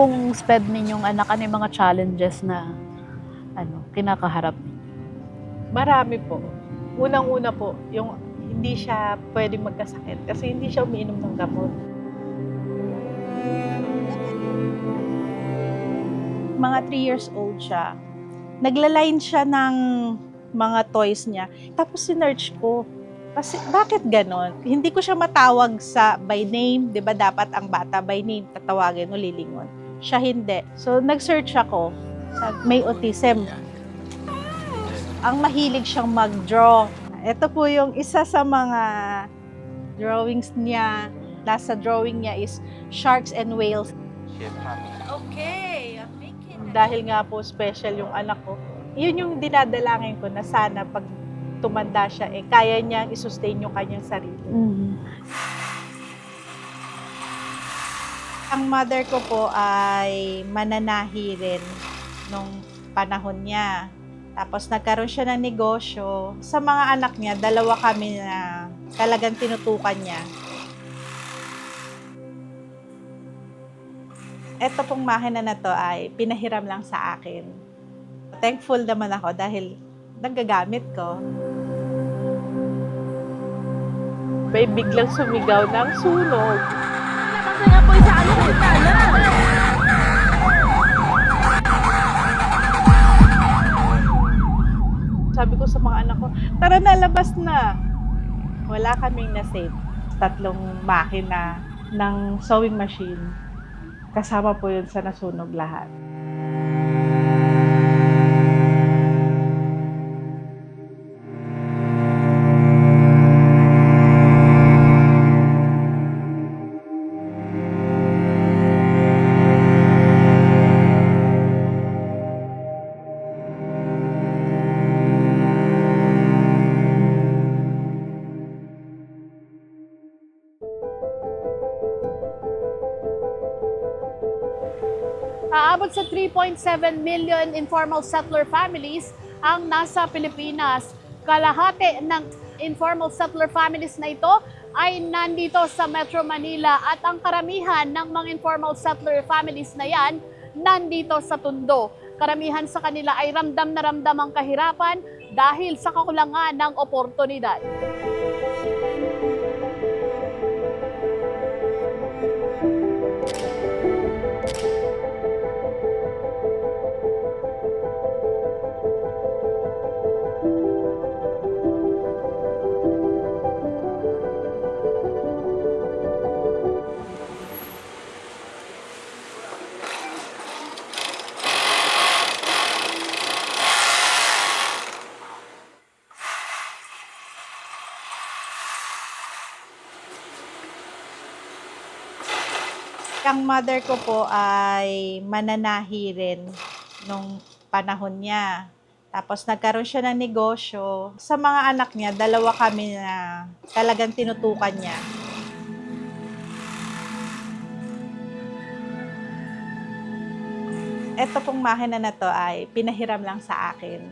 pong SPED ninyong anak, ano yung mga challenges na kinakaharap? Marami po. Unang-una po, yung hindi siya pwedeng magkasakit kasi hindi siya umiinom ng gamot. Mga 3 years old siya. Nagla-line siya ng mga toys niya. Tapos sinearch ko. Kasi bakit ganon? Hindi ko siya matawag sa by name. 'Di ba dapat ang bata by name tatawagin o lilingon? Siya hindi. So nag-search ako. May autism. Ang mahilig siyang mag-draw. Ito po yung isa sa mga drawings niya. Nasa drawing niya is sharks and whales. Okay, I'm making it. Dahil nga po special yung anak ko, yun yung dinadalangin ko na sana pag tumanda siya, kaya niyang isustain yung kanyang sarili. Ang mother ko po ay mananahi rin nung panahon niya. Tapos nagkaroon siya ng negosyo. Sa mga anak niya, 2 kami na talagang tinutukan niya. Ito pong makina na to ay pinahiram lang sa akin. Thankful naman ako dahil nagagamit ko. May biglang sumigaw ng sunog. Sabi ko sa mga anak ko, tara na, labas na. Wala kaming na-save. 3 makina ng sewing machine. Kasama po yun sa nasunog lahat. Aabot sa 3.7 million informal settler families ang nasa Pilipinas. Kalahati ng informal settler families na ito ay nandito sa Metro Manila at ang karamihan ng mga informal settler families na yan nandito sa Tondo. Karamihan sa kanila ay ramdam na ramdam ang kahirapan dahil sa kakulangan ng oportunidad. Ang mother ko po ay mananahi rin nung panahon niya. Tapos nagkaroon siya ng negosyo. Sa mga anak niya, 2 kami na talagang tinutukan niya. Ito pong makina na to ay pinahiram lang sa akin.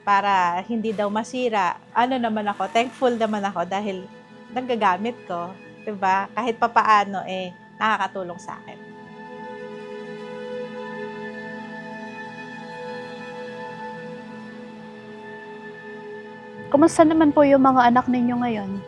Para hindi daw masira. Ano naman ako, thankful naman ako dahil nagagamit ko. 'Di ba? Kahit papaano nakakatulong sa akin. Kumusta naman po yung mga anak ninyo ngayon?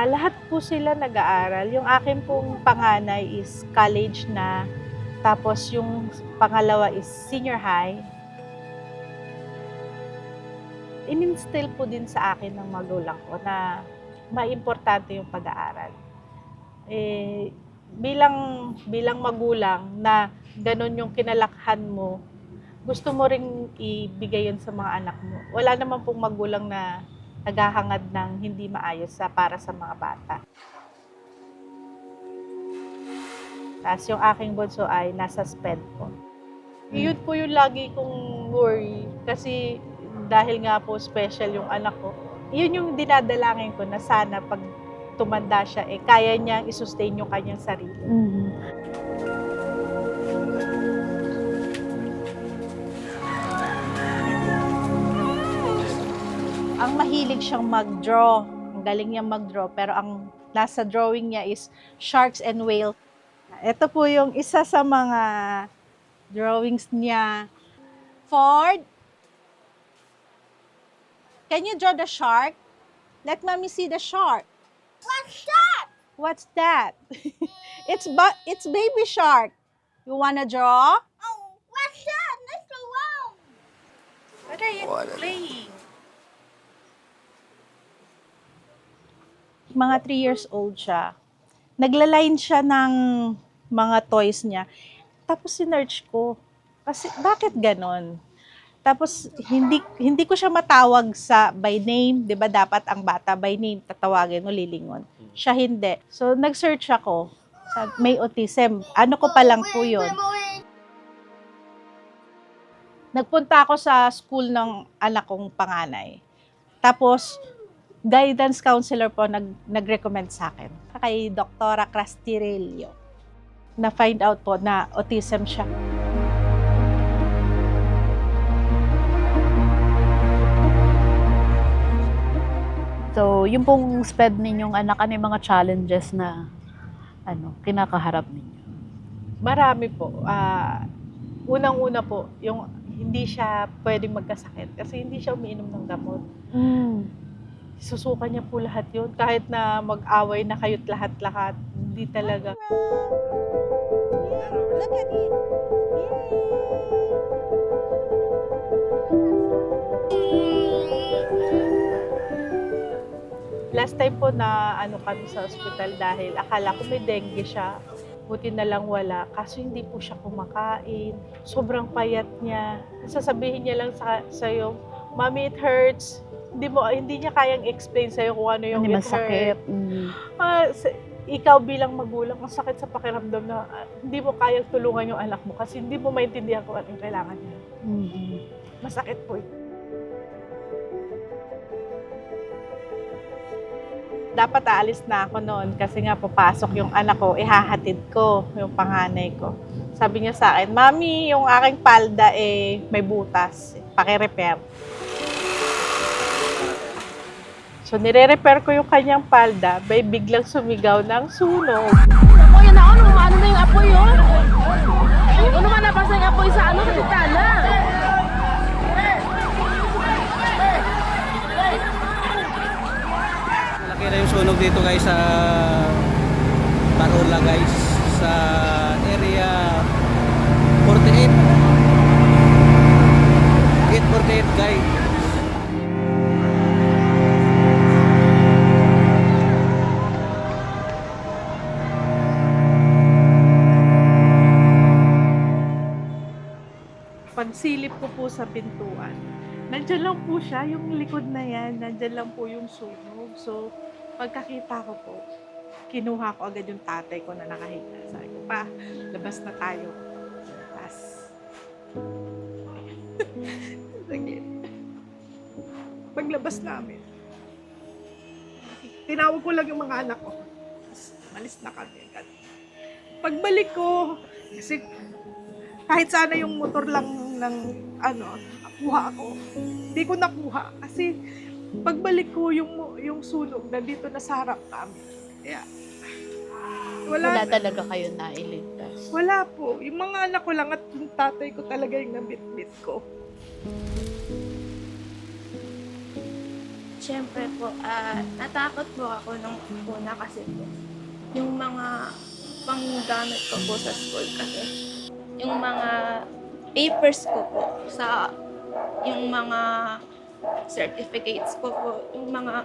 Lahat po sila nag-aaral. Yung akin pong panganay is college na. Tapos yung pangalawa is senior high. In-instill po din sa akin ng magulang ko na maimportante yung pag-aaral. Bilang magulang na ganun yung kinalakhan mo, gusto mo ring ibigay yun sa mga anak mo. Wala naman pong magulang na naghahangad ng hindi maayos para sa mga bata. Tapos yung aking bunso ay nasa SPED po. Yun po yung lagi kong worry kasi dahil nga po special yung anak ko, yun yung dinadalangin ko na sana pag tumanda siya, kaya niyang isustain yung kanyang sarili. Ang mahilig siyang mag-draw. Ang galing niyang mag-draw. Pero ang nasa drawing niya is sharks and whales. Ito po yung isa sa mga drawings niya. Ford, can you draw the shark? Let mommy see the shark. What's that? What's that? It's baby shark. You wanna draw? Oh, what's that? That's so long. What are you playing? Mga 3 years old siya. Naglaline siya ng mga toys niya. Tapos sinearch ko. Kasi bakit ganon? Tapos hindi ko siya matawag sa by name, 'di ba dapat ang bata by name tatawagin mo lilingon. Siya hindi. So nag-search ako. May autism. Ano ko pa lang po 'yun. Nagpunta ako sa school ng anak kong panganay. Tapos guidance counselor po nag-recommend sa akin kay Dr. Crastirello. Na find out po na autism siya. So, yung pong SPED ninyong anak, ano yung mga challenges na kinakaharap ninyo? Marami po. Unang-una po, yung hindi siya pwedeng magkasakit kasi hindi siya umiinom ng gamot. Susukan niya po lahat yun. Kahit na mag-away na kayo't lahat-lahat, hindi talaga. Look at it. Last time po na kami sa ospital dahil akala ko may dengue siya. Buti na lang wala. Kaso hindi po siya kumakain. Sobrang payat niya. Sasabihin niya lang sa'yo, Mommy, it hurts. Hindi niya kayang explain sa'yo kung ano yung Hindi it masakit. hurts. Ikaw bilang magulang, ang sakit sa pakiramdam na hindi mo kayang tulungan yung anak mo kasi hindi mo maintindihan kung ano yung kailangan niya. Masakit po ito. Dapat aalis na ako noon kasi nga papasok yung anak ko, ihahatid ko yung panganay ko. Sabi niya sa akin, Mami, yung aking palda may butas, paki-repair. So nire-repair ko yung kanyang palda, biglang sumigaw ng sunog. Apoy na ano na yung apoy yun? Ano man nabasa yung apoy sa sa tala? Malaki na yung sunog dito guys sa Parola guys, sa area 48. Gate 48 guys. Pagsilip ko po sa pintuan, nandyan lang po siya, yung likod na yan, nandyan lang po yung sunog. So, pagkakita ko po, kinuha ko agad yung tatay ko na nakahiga. Sabi ko, Pa, labas na tayo. Labas. Saglit. Paglabas namin, tinawag ko lang yung mga anak ko. Malis na kami. Pagbalik ko, kasi kahit sana yung motor lang ng nakuha ako, hindi ko nakuha. Kasi pagbalik ko yung sunog, nandito na sa harap namin. Kaya, Wala talaga kayo nailigtas. wala po. Yung mga anak ko lang at yung tatay ko talaga yung nabit-bit ko. Siyempre po, natakot po ako nung una kasi po, yung mga panggamit ko po sa school kasi, yung mga papers ko po, yung mga certificates ko po, yung mga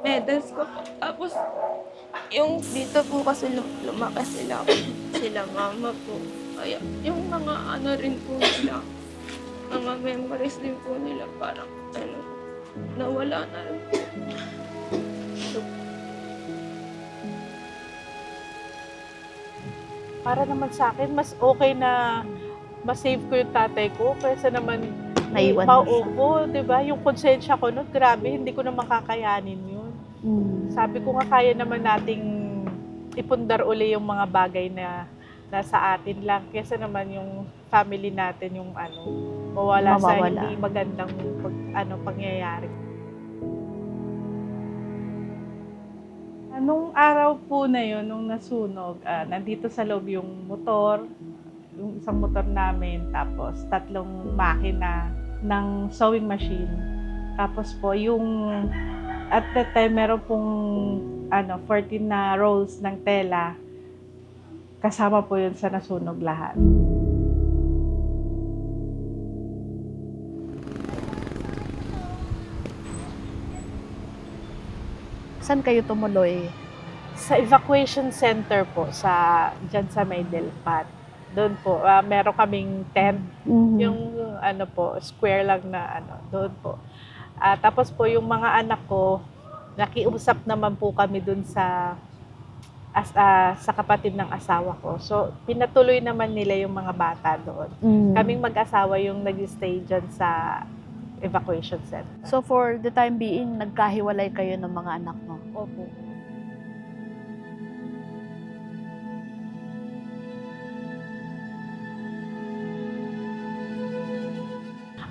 medals ko po. Tapos, yung dito po kasi lumaki sila mama po. Kaya, yung mga rin po nila, mga memories din po nila, parang nawala na rin po. Para naman sa akin, mas okay na masave ko yung tatay ko kaysa naman Naiwan mo siya. maupo, di ba? Yung konsensya ko nun, grabe, hindi ko na makakayanin yun. Sabi ko nga, kaya naman nating ipundar uli yung mga bagay na nasa atin lang. Kesa naman yung family natin, yung mawala sa Mawawala. hindi magandang pangyayari. Nung araw po na yun, nung nasunog, nandito sa loob yung motor, yung isang motor namin, tapos 3 makina ng sewing machine. Tapos po yung at that time meron pong 14 na rolls ng tela. Kasama po yun sa nasunog lahat. Saan kayo tumuloy? Sa evacuation center po, dyan sa May Delpat. Doon po, meron kaming tent. Yung square lang na doon po. Tapos po yung mga anak ko, nakiusap naman po kami doon sa kapatid ng asawa ko. So, pinatuloy naman nila yung mga bata doon. Kaming mag-asawa yung nag-stay dyan sa evacuation center. So for the time being, nagkahiwalay kayo ng mga anak mo? Opo.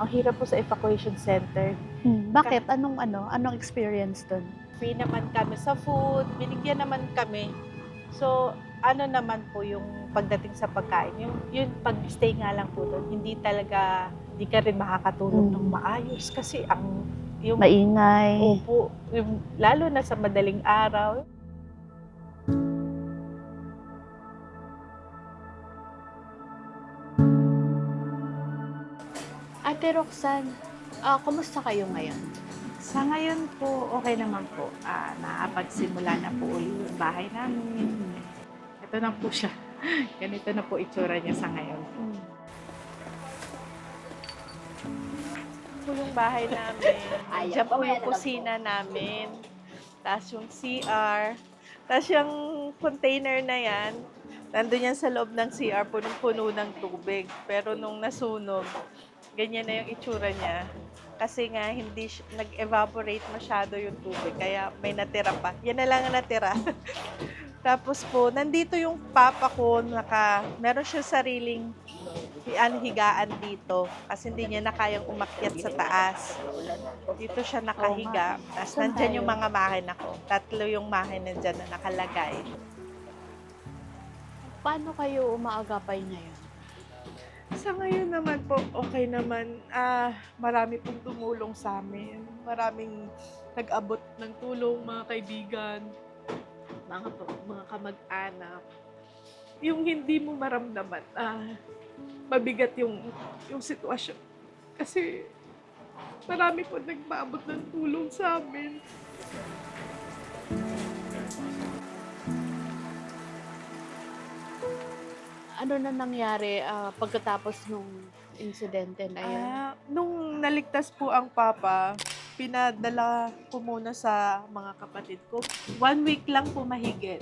Ang hirap po sa evacuation center. Bakit? Anong experience dun? Free naman kami sa food, binigyan naman kami. So, naman po yung pagdating sa pagkain, yung pag-stay nga lang po doon, hindi ka rin makakatulog ng maayos kasi yung Maingay. opo, lalo na sa madaling araw. Ate Roxanne, kumusta kayo ngayon? Sa ngayon po, okay naman po. Nakapagsimula na po ulit yung bahay namin. Ito na po siya. Ganito na po itsura niya sa ngayon. Po yung bahay namin. Diyan po yung kusina namin. Tapos yung CR. Tapos yung container na yan, nandun yan sa loob ng CR, punong-puno ng tubig. Pero nung nasunog, ganyan na yung itsura niya. Kasi nga, hindi nag-evaporate masyado yung tubig. Kaya may natira pa. Yan na lang ang natira. Tapos po, nandito yung papa ko, meron siya sariling higaan dito. Kasi hindi niya na kayang umakyat sa taas. Dito siya nakahiga. Tapos nandyan yung mga makina ko. 3 yung makina dyan na nakalagay. Paano kayo umaagapay ngayon? Sa ngayon naman po, okay naman. Marami pong tumulong sa amin. Maraming nag-abot ng tulong, mga kaibigan, mga kamag-anak. Yung hindi mo maramdaman, mabigat yung sitwasyon. Kasi marami po nag-abot ng tulong sa amin. Ano na nangyari pagkatapos nung insidente na yun? Nung naligtas po ang papa, pinadala ko muna sa mga kapatid ko. 1 week lang po mahigit.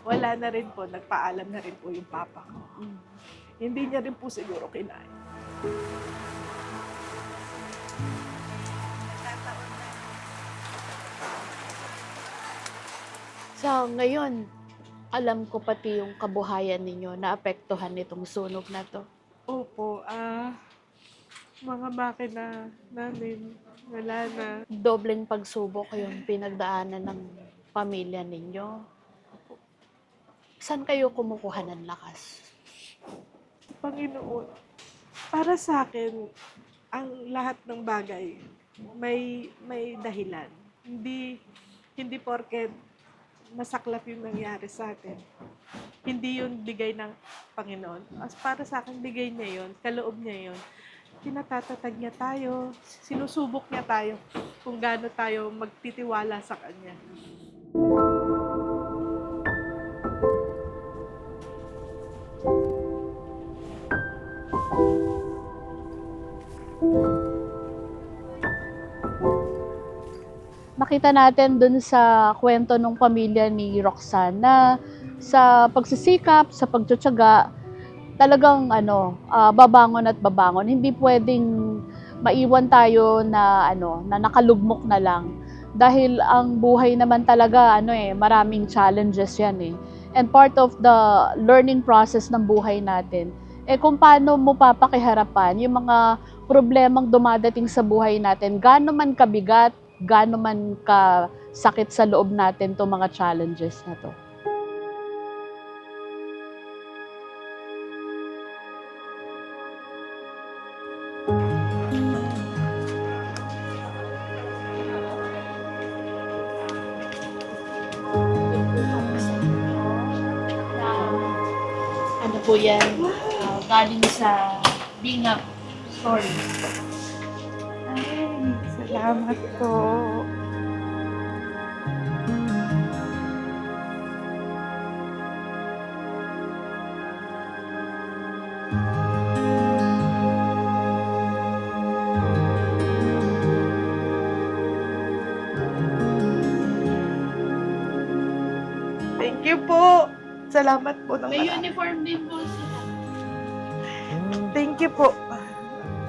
Wala na rin po, nagpaalam na rin po yung papa ko. Hindi niya rin po siguro kinaya. So ngayon, alam ko pati yung kabuhayan ninyo na apektuhan nitong sunog na to. Opo, mga makina namin, wala na. Dobleng pagsubok yung pinagdaanan ng pamilya ninyo. Saan kayo kumukuha ng lakas? Panginoon, para sa akin, ang lahat ng bagay may dahilan. Hindi porket masaklap yung nangyari sa atin. Hindi yun bigay ng Panginoon. As para sa akin, bigay niya yun, kaloob niya yun. Pinatatatag niya tayo, sinusubok niya tayo kung gaano tayo magtitiwala sa Kanya. Nakita natin dun sa kwento ng pamilya ni Roxanne na sa pagsisikap, sa pagtsatsaga, talagang babangon at babangon. Hindi pwedeng maiwan tayo na nakalugmok na lang. Dahil ang buhay naman talaga maraming challenges yan . And part of the learning process ng buhay natin kung paano mo papakiharapan yung mga problemang dumadating sa buhay natin, gaano man kabigat, gaano man ka sakit sa loob natin itong mga challenges na to. Ano po yan? Galing sa Bingap Story. Ay, salamat po. Thank you po. Salamat po ng May marami. uniform din po sila. Thank you po.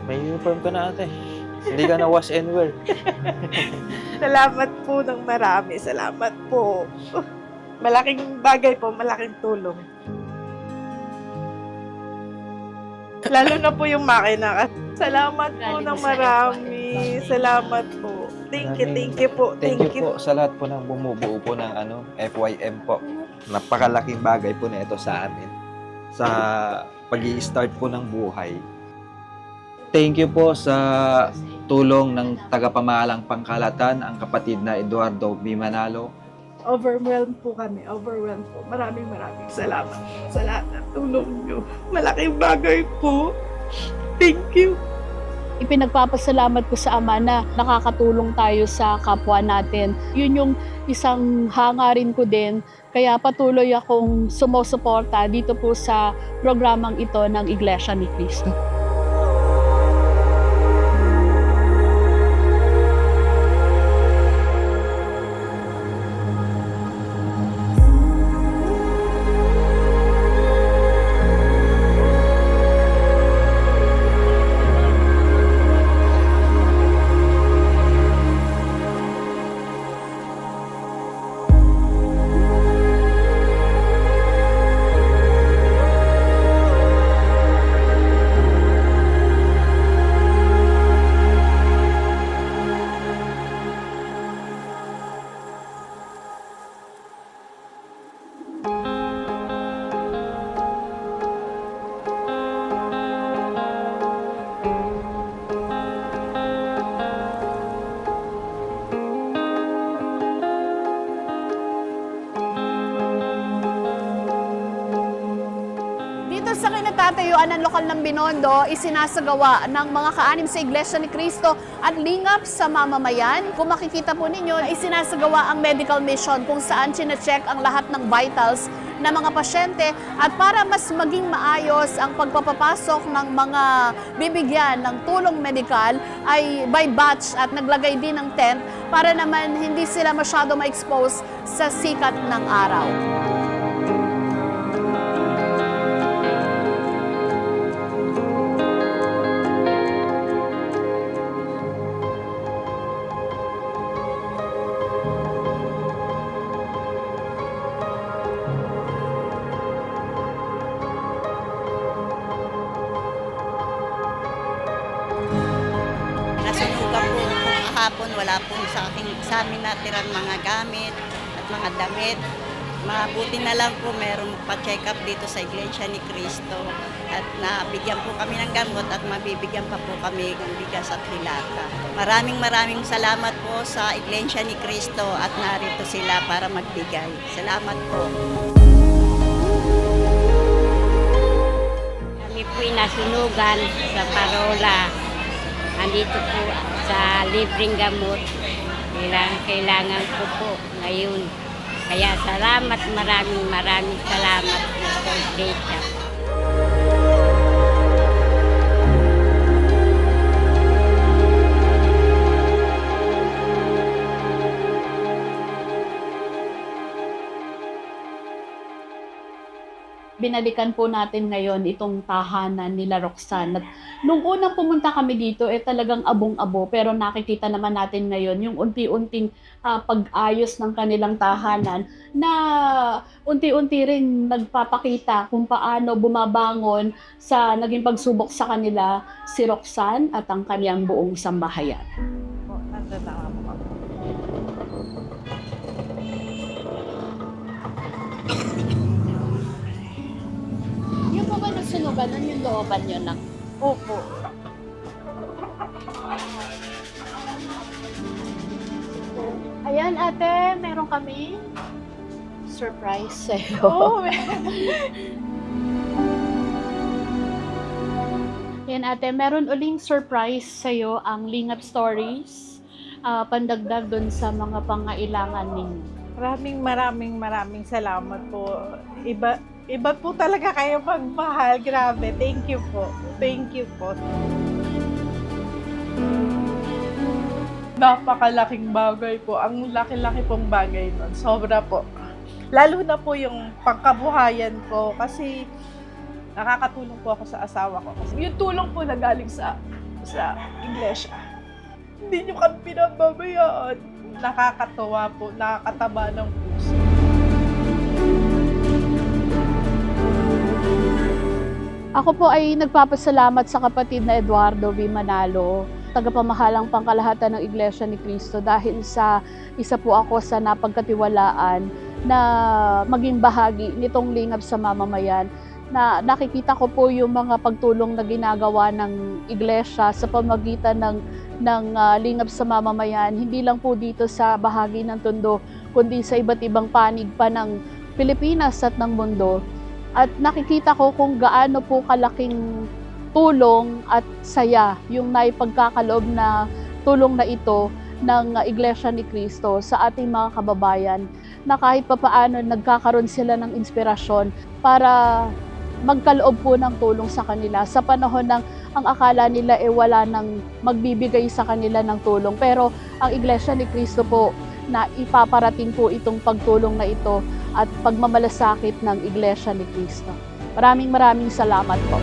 May uniform ka na ate. Hindi ka na wash and wear. Salamat po ng marami. Salamat po. Malaking bagay po, malaking tulong. Lalo na po yung makina. Salamat po Galing ng sa marami. Salamat po. Thank you po. Thank you po sa lahat po ng bumubuo po ng FYM po. Napakalaking bagay po na ito sa amin. Sa pag-i-start po ng buhay. Thank you po sa tulong ng tagapamahalang pangkalatan, ang kapatid na Eduardo B. Manalo. Overwhelmed po kami. Overwhelmed po. Maraming salamat sa lahat ng tulong nyo. Malaking bagay po. Thank you. Ipinagpapasalamat ko sa Ama na nakakatulong tayo sa kapwa natin. Yun yung isang hangarin ko din. Kaya patuloy akong sumusuporta dito po sa programang ito ng Iglesia ni Cristo. Dito sa kinatatayuan ng lokal ng Binondo, isinasagawa ng mga kaanim sa Iglesia ni Cristo at lingap sa mamamayan. Kung makikita po ninyo, isinasagawa ang medical mission kung saan chinecheck ang lahat ng vitals ng mga pasyente at para mas maging maayos ang pagpapapasok ng mga bibigyan ng tulong medikal ay by batch at naglagay din ng tent para naman hindi sila masyado ma-expose sa sikat ng araw. Nasunugan po kahapon, wala po sa amin natirang mga gamit at mga damit. Mabuti na lang po merong pa-check up dito sa Iglesia ni Cristo at nabigyan po kami ng gamot at mabibigyan pa po kami ng bigas at hilata. Maraming salamat po sa Iglesia ni Cristo at narito sila para magbigay. Salamat po. Kami po'y nasunugan sa parola. Andito po sa libreng gamot. Kailangan ko po ngayon. Kaya salamat, maraming salamat sa Iglesia. Binalikan po natin ngayon itong tahanan nila Roxanne. At nung unang pumunta kami dito, talagang abong-abo. Pero nakikita naman natin ngayon yung unti-unting pag-ayos ng kanilang tahanan na unti-unti rin nagpapakita kung paano bumabangon sa naging pagsubok sa kanila si Roxanne at ang kanyang buong sambahayan. Nandun na ako. sunugan nun yung looban nyo ng... Opo. Ayan ate, meron kami surprise sa'yo. Oh, Yan ate, meron uling surprise sa'yo ang Lingap Stories. Pandagdag dun sa mga pangailangan ninyo. maraming salamat po. Iba po talaga kayo pagmahal. Grabe. Thank you po. Thank you po. Napakalaking bagay po. Ang laki-laki pong bagay nun. Sobra po. Lalo na po yung pangkabuhayan ko kasi nakakatulong po ako sa asawa ko. Kasi yung tulong po na galing sa iglesia. Hindi nyo kami pinababayaan. Nakakatawa po, nakakataba ng puso. Ako po ay nagpapasalamat sa kapatid na Eduardo V. Manalo, tagapamahalang pangkalahatan ng Iglesia ni Cristo, dahil sa isa po ako sa napagkatiwalaan na maging bahagi nitong Lingap sa Mamamayan, na nakikita ko po yung mga pagtulong na ginagawa ng Iglesia sa pamagitan ng Lingap sa Mamamayan, hindi lang po dito sa bahagi ng Tondo, kundi sa iba't ibang panig pa ng Pilipinas at ng mundo. At nakikita ko kung gaano po kalaking tulong at saya yung naipagkakaloob na tulong na ito ng Iglesia ni Cristo sa ating mga kababayan, na kahit papaano nagkakaroon sila ng inspirasyon para magkaloob po ng tulong sa kanila sa panahon ng ang akala nila wala nang magbibigay sa kanila ng tulong. Pero ang Iglesia ni Cristo po, na ipaparating po itong pagtulong na ito at pagmamalasakit ng Iglesia ni Cristo. Maraming salamat po.